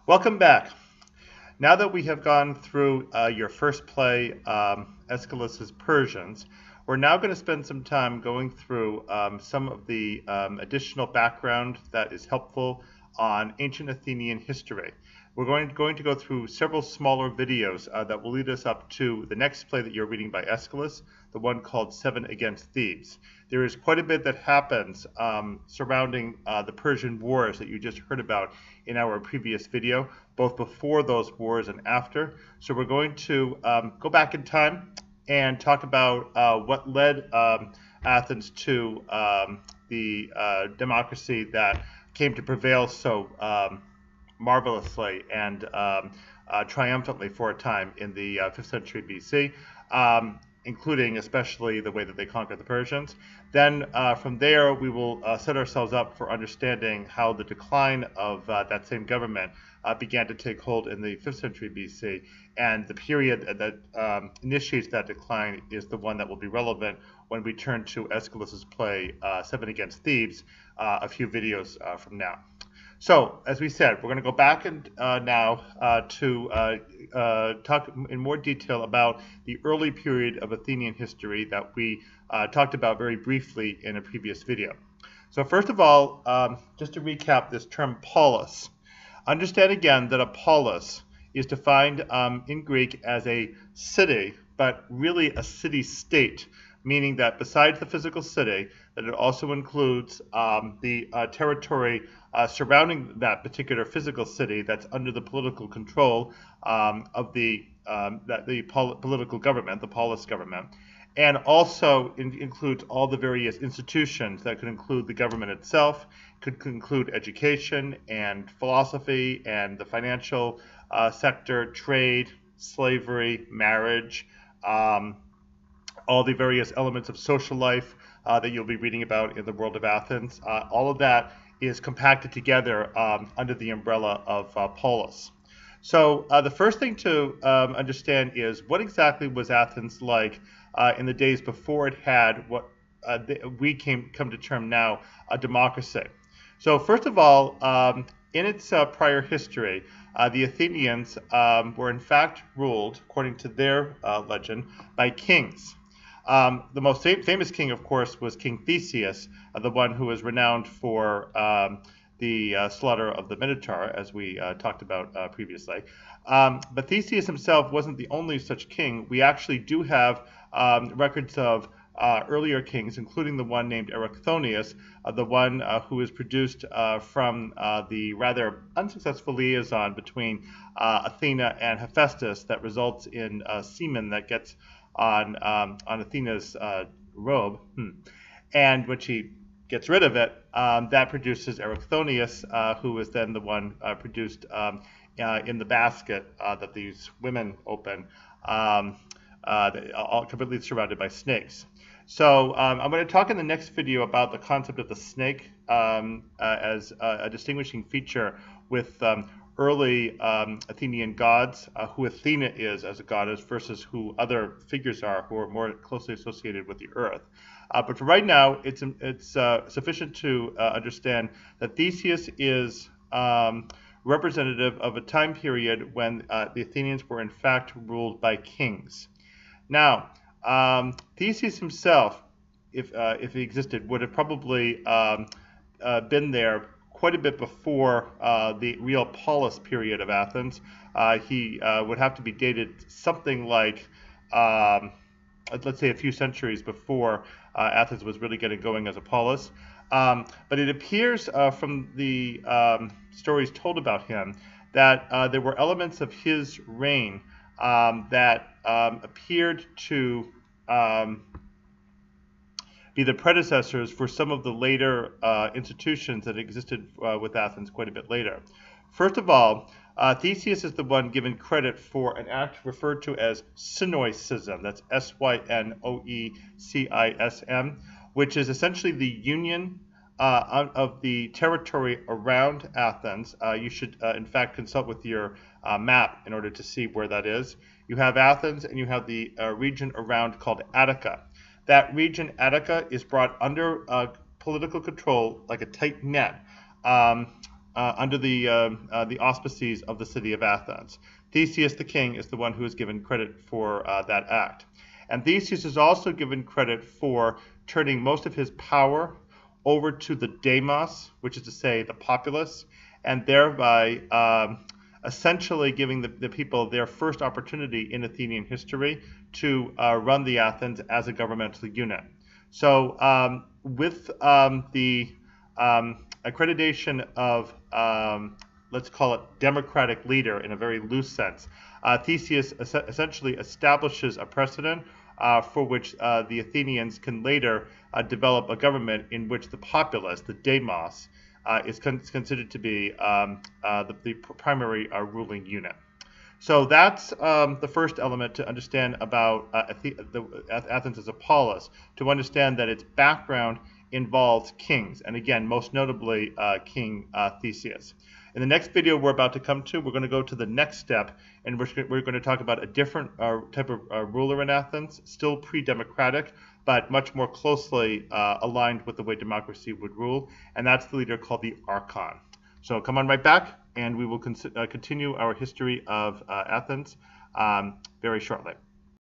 Welcome back. Now that we have gone through your first play, Aeschylus's Persians, we're now going to spend some time going through some of the additional background that is helpful on ancient Athenian history. We're going to go through several smaller videos that will lead us up to the next play that you're reading by Aeschylus, the one called Seven Against Thebes. There is quite a bit that happens surrounding the Persian Wars that you just heard about in our previous video, both before those wars and after. So we're going to go back in time and talk about what led Athens to the democracy that came to prevail so marvelously and triumphantly for a time in the 5th century BC, including especially the way that they conquered the Persians. Then from there, we will set ourselves up for understanding how the decline of that same government began to take hold in the 5th century BC, and the period that initiates that decline is the one that will be relevant when we turn to Aeschylus's play Seven Against Thebes a few videos from now. So, as we said, we're going to go back and now to talk in more detail about the early period of Athenian history that we talked about very briefly in a previous video. So first of all, just to recap this term polis, understand again that a polis is defined in Greek as a city, but really a city-state, meaning that besides the physical city, that it also includes the territory surrounding that particular physical city that's under the political control of the political government, the polis government, and also includes all the various institutions that could include the government itself, could include education and philosophy and the financial sector, trade, slavery, marriage, all the various elements of social life that you'll be reading about in the world of Athens. All of that is compacted together under the umbrella of polis. So the first thing to understand is what exactly was Athens like in the days before it had what we come to term now a democracy. So first of all, in its prior history, the Athenians were in fact ruled, according to their legend, by kings. The most famous king, of course, was King Theseus, the one who was renowned for the slaughter of the Minotaur, as we talked about previously. But Theseus himself wasn't the only such king. We actually do have records of earlier kings, including the one named Erichthonius, the one who was produced from the rather unsuccessful liaison between Athena and Hephaestus that results in semen that gets on Athena's robe, and when she gets rid of it, that produces Erichthonius, who was then the one produced in the basket that these women open, all completely surrounded by snakes. So I'm going to talk in the next video about the concept of the snake as a distinguishing feature with early Athenian gods, who Athena is as a goddess versus who other figures are who are more closely associated with the earth. But for right now, it's sufficient to understand that Theseus is representative of a time period when the Athenians were in fact ruled by kings. Now, Theseus himself, if he existed, would have probably been there quite a bit before the real polis period of Athens. He would have to be dated something like, let's say, a few centuries before Athens was really getting going as a polis. But it appears from the stories told about him that there were elements of his reign that appeared to be the predecessors for some of the later institutions that existed with Athens quite a bit later. First of all, Theseus is the one given credit for an act referred to as synoecism, that's Synoecism, which is essentially the union of the territory around Athens. You should, in fact, consult with your map in order to see where that is. You have Athens, and you have the region around called Attica. That region, Attica, is brought under political control like a tight net under the auspices of the city of Athens. Theseus, the king, is the one who is given credit for that act. And Theseus is also given credit for turning most of his power over to the demos, which is to say the populace, and thereby essentially giving the people their first opportunity in Athenian history to run the Athens as a governmental unit. So with the accreditation of, let's call it democratic leader in a very loose sense, Theseus essentially establishes a precedent for which the Athenians can later develop a government in which the populace, the demos, is considered to be the primary ruling unit. So that's the first element to understand about Athens as a polis, to understand that its background involves kings, and again, most notably King Theseus. In the next video we're about to come to, we're going to go to the next step, and we're going to talk about a different type of ruler in Athens, still pre-democratic, but much more closely aligned with the way democracy would rule, and that's the leader called the Archon. So come on right back, and we will continue our history of Athens very shortly.